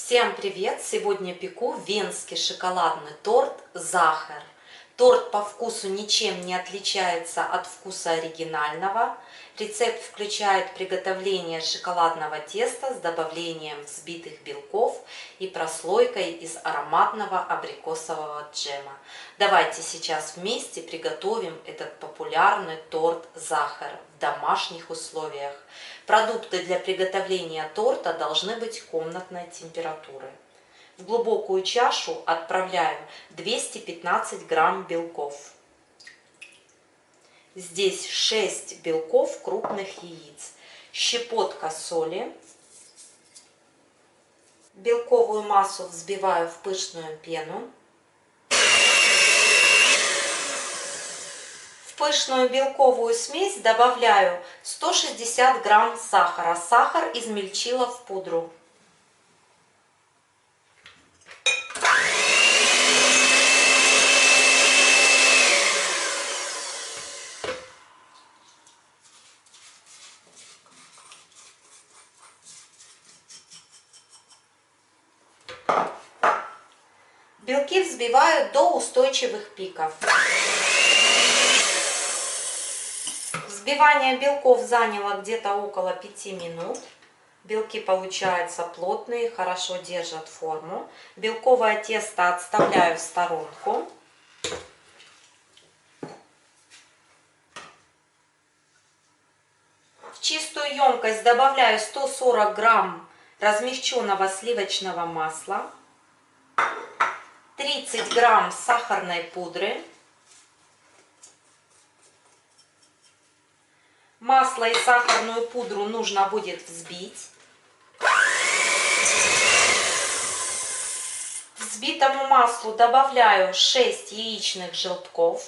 Всем привет! Сегодня пеку венский шоколадный торт «Захар». Торт по вкусу ничем не отличается от вкуса оригинального. Рецепт включает приготовление шоколадного теста с добавлением взбитых белков и прослойкой из ароматного абрикосового джема. Давайте сейчас вместе приготовим этот популярный торт «Захар» в домашних условиях. Продукты для приготовления торта должны быть комнатной температуры. В глубокую чашу отправляю 215 грамм белков. Здесь 6 белков крупных яиц, щепотка соли. Белковую массу взбиваю в пышную пену. В пышную белковую смесь добавляю 160 грамм сахара. Сахар измельчила в пудру. Белки взбиваю до устойчивых пиков. Взбивание белков заняло где-то около 5 минут. Белки получаются плотные, хорошо держат форму. Белковое тесто отставляю в сторонку. В чистую емкость добавляю 140 грамм размягченного сливочного масла, 30 грамм сахарной пудры. Масло и сахарную пудру нужно будет взбить. Взбитому маслу добавляю 6 яичных желтков.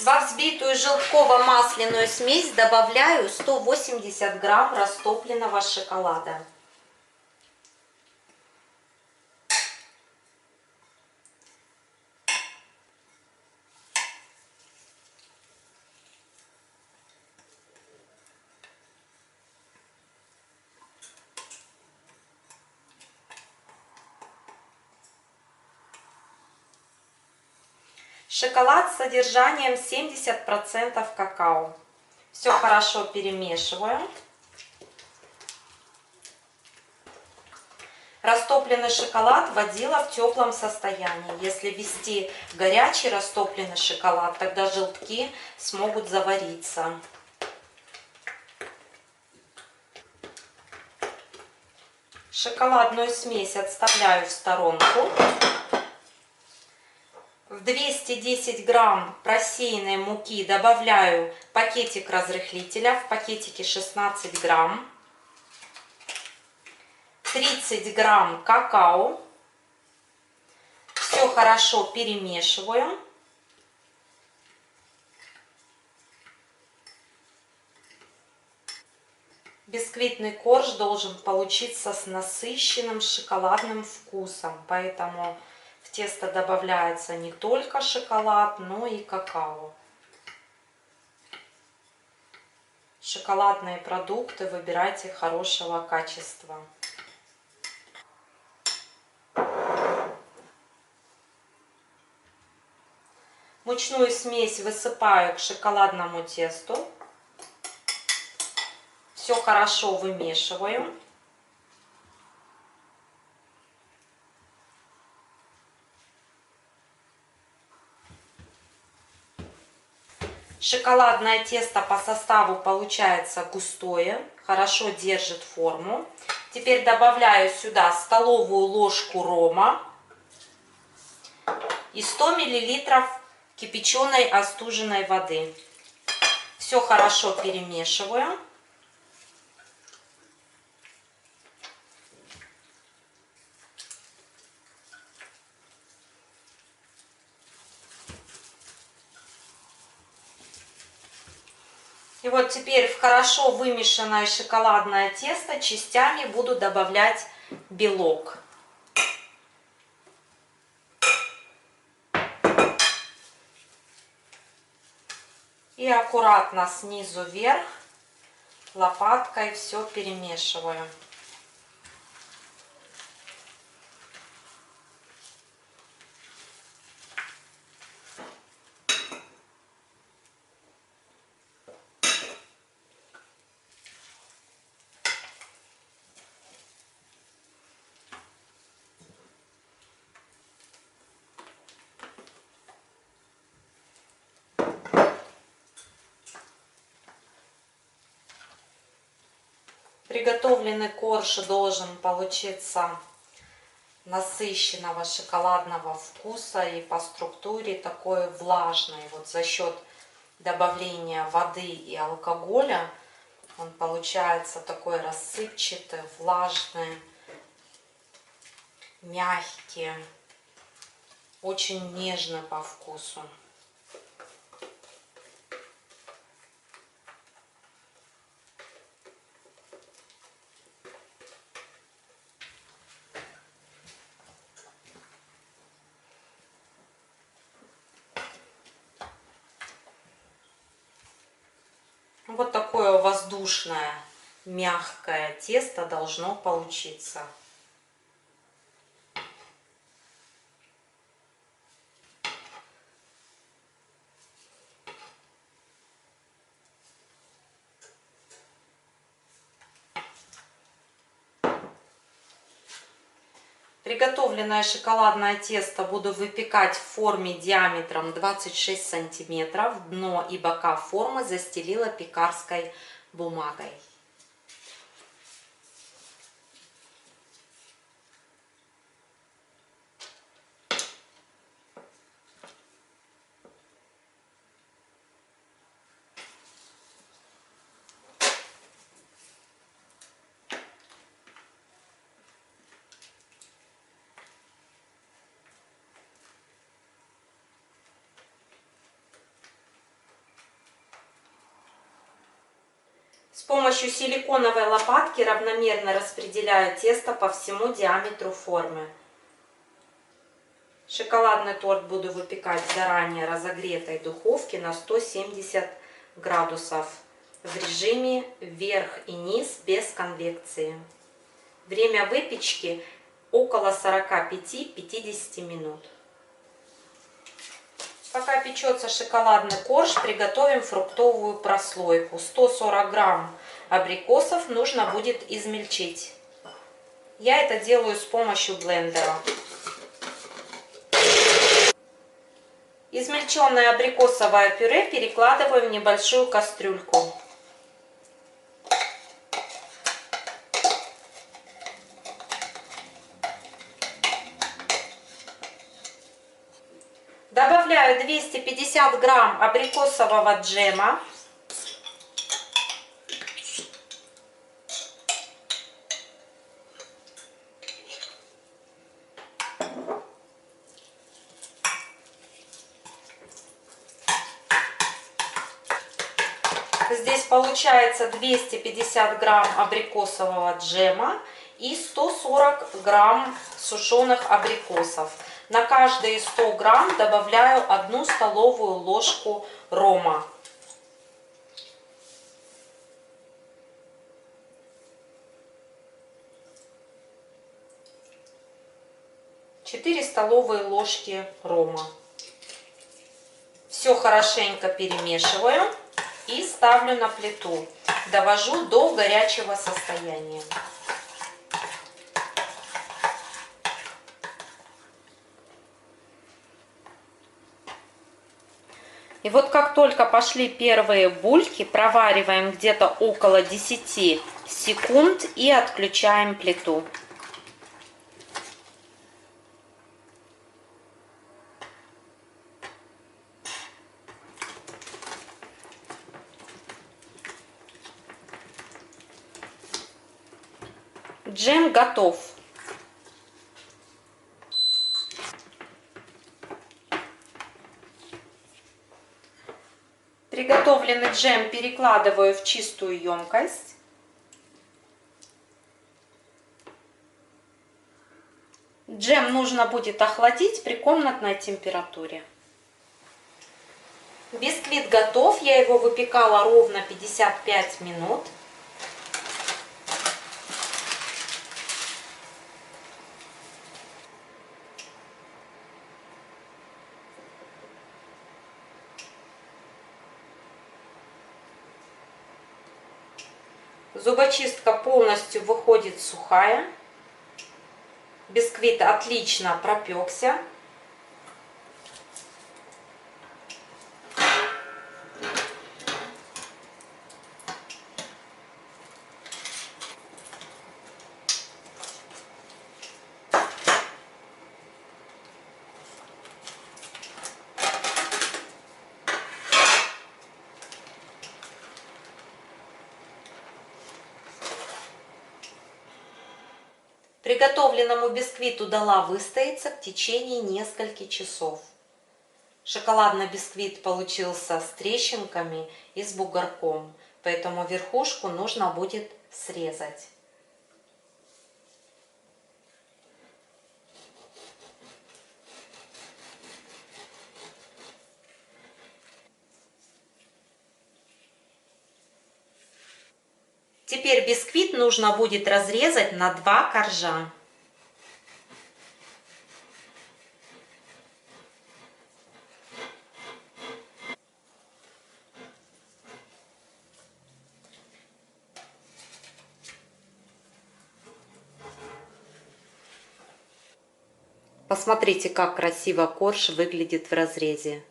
Во взбитую желтково-масляную смесь добавляю 180 грамм растопленного шоколада. Шоколад с содержанием 70% какао. Все хорошо перемешиваю. Растопленный шоколад вводила в теплом состоянии. Если ввести горячий растопленный шоколад, тогда желтки смогут завариться. Шоколадную смесь отставляю в сторонку. В 210 грамм просеянной муки добавляю пакетик разрыхлителя, в пакетике 16 грамм, 30 грамм какао. Все хорошо перемешиваю. Бисквитный корж должен получиться с насыщенным шоколадным вкусом, поэтому в тесто добавляется не только шоколад, но и какао. Шоколадные продукты выбирайте хорошего качества. Мучную смесь высыпаю к шоколадному тесту. Все хорошо вымешиваю. Шоколадное тесто по составу получается густое, хорошо держит форму. Теперь добавляю сюда столовую ложку рома и 100 мл кипяченой остуженной воды. Все хорошо перемешиваю. И вот теперь в хорошо вымешанное шоколадное тесто частями буду добавлять белок. И аккуратно снизу вверх лопаткой все перемешиваю. Приготовленный корж должен получиться насыщенного шоколадного вкуса и по структуре такой влажный. Вот за счет добавления воды и алкоголя он получается такой рассыпчатый, влажный, мягкий, очень нежный по вкусу. Вот такое воздушное, мягкое тесто должно получиться. Приготовленное шоколадное тесто буду выпекать в форме диаметром 26 сантиметров. Дно и бока формы застелила пекарской бумагой. С помощью силиконовой лопатки равномерно распределяю тесто по всему диаметру формы. Шоколадный торт буду выпекать в заранее разогретой духовке на 170 градусов в режиме вверх и низ без конвекции. Время выпечки около 45-50 минут. Пока печется шоколадный корж, приготовим фруктовую прослойку. 140 грамм абрикосов нужно будет измельчить. Я это делаю с помощью блендера. Измельченное абрикосовое пюре перекладываю в небольшую кастрюльку. Добавляю 250 грамм абрикосового джема. Здесь получается 250 грамм абрикосового джема и 140 грамм сушеных абрикосов. На каждые 100 грамм добавляю 1 столовую ложку рома. Четыре столовые ложки рома. Все хорошенько перемешиваю и ставлю на плиту. Довожу до горячего состояния. И вот как только пошли первые бульки, провариваем где-то около 10 секунд и отключаем плиту. Джем готов. Приготовленный джем перекладываю в чистую емкость. Джем нужно будет охладить при комнатной температуре. Бисквит готов, я его выпекала ровно 55 минут. Зубочистка полностью выходит сухая. Бисквит отлично пропекся. Приготовленному бисквиту дала выстояться в течение нескольких часов. Шоколадный бисквит получился с трещинками и с бугорком, поэтому верхушку нужно будет срезать. Теперь бисквит нужно будет разрезать на 2 коржа. Посмотрите, как красиво корж выглядит в разрезе.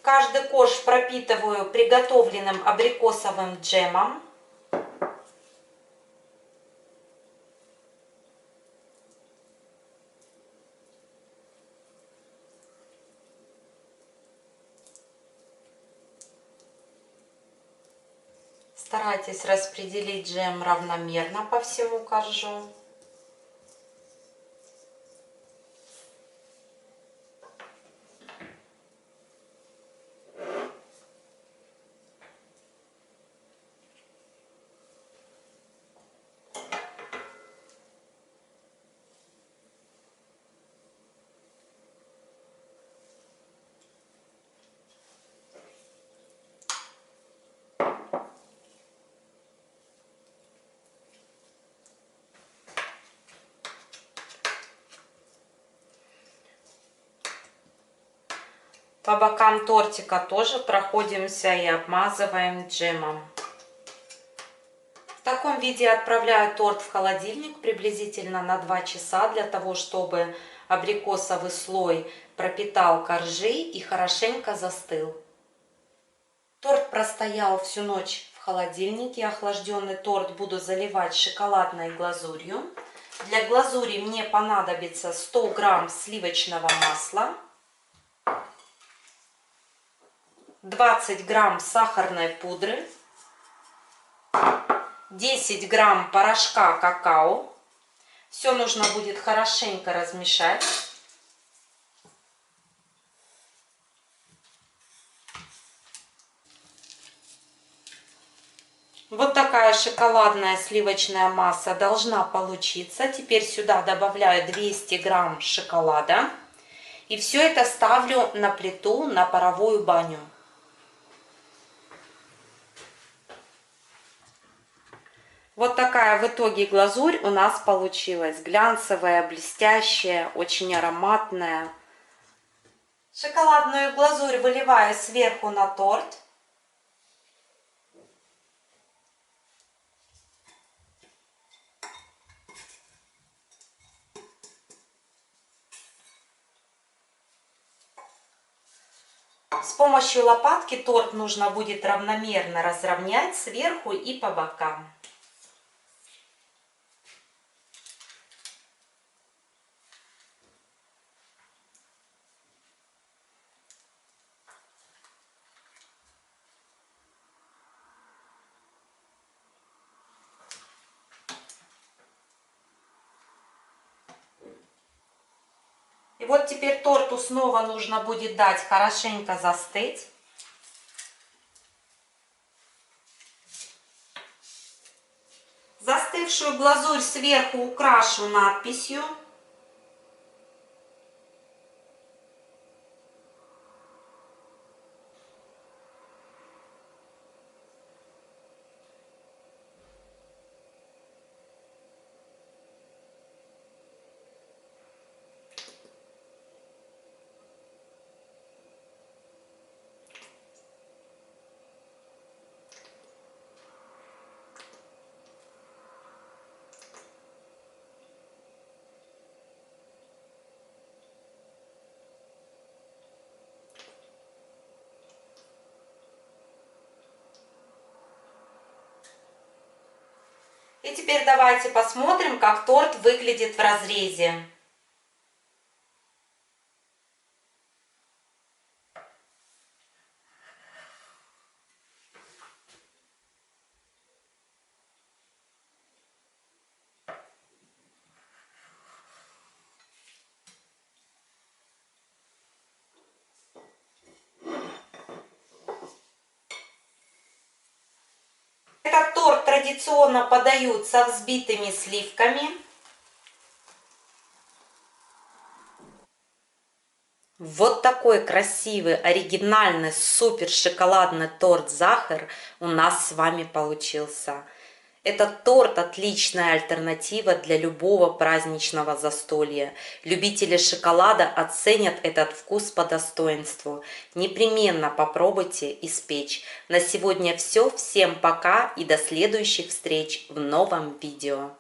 Каждый корж пропитываю приготовленным абрикосовым джемом. Старайтесь распределить джем равномерно по всему коржу. По бокам тортика тоже проходимся и обмазываем джемом. В таком виде отправляю торт в холодильник приблизительно на 2 часа, для того, чтобы абрикосовый слой пропитал коржи и хорошенько застыл. Торт простоял всю ночь в холодильнике. Охлажденный торт буду заливать шоколадной глазурью. Для глазури мне понадобится 100 грамм сливочного масла, 20 грамм сахарной пудры, 10 грамм порошка какао. Все нужно будет хорошенько размешать. Вот такая шоколадная сливочная масса должна получиться. Теперь сюда добавляю 200 грамм шоколада. И все это ставлю на плиту, на паровую баню. Вот такая в итоге глазурь у нас получилась. Глянцевая, блестящая, очень ароматная. Шоколадную глазурь выливаю сверху на торт. С помощью лопатки торт нужно будет равномерно разровнять сверху и по бокам. И вот теперь торту снова нужно будет дать хорошенько застыть. Застывшую глазурь сверху украшу надписью. И теперь давайте посмотрим, как торт выглядит в разрезе. Этот торт традиционно подают со взбитыми сливками. Вот такой красивый, оригинальный, супер шоколадный торт «Захар» у нас с вами получился. Этот торт – отличная альтернатива для любого праздничного застолья. Любители шоколада оценят этот вкус по достоинству. Непременно попробуйте испечь. На сегодня все. Всем пока и до следующих встреч в новом видео.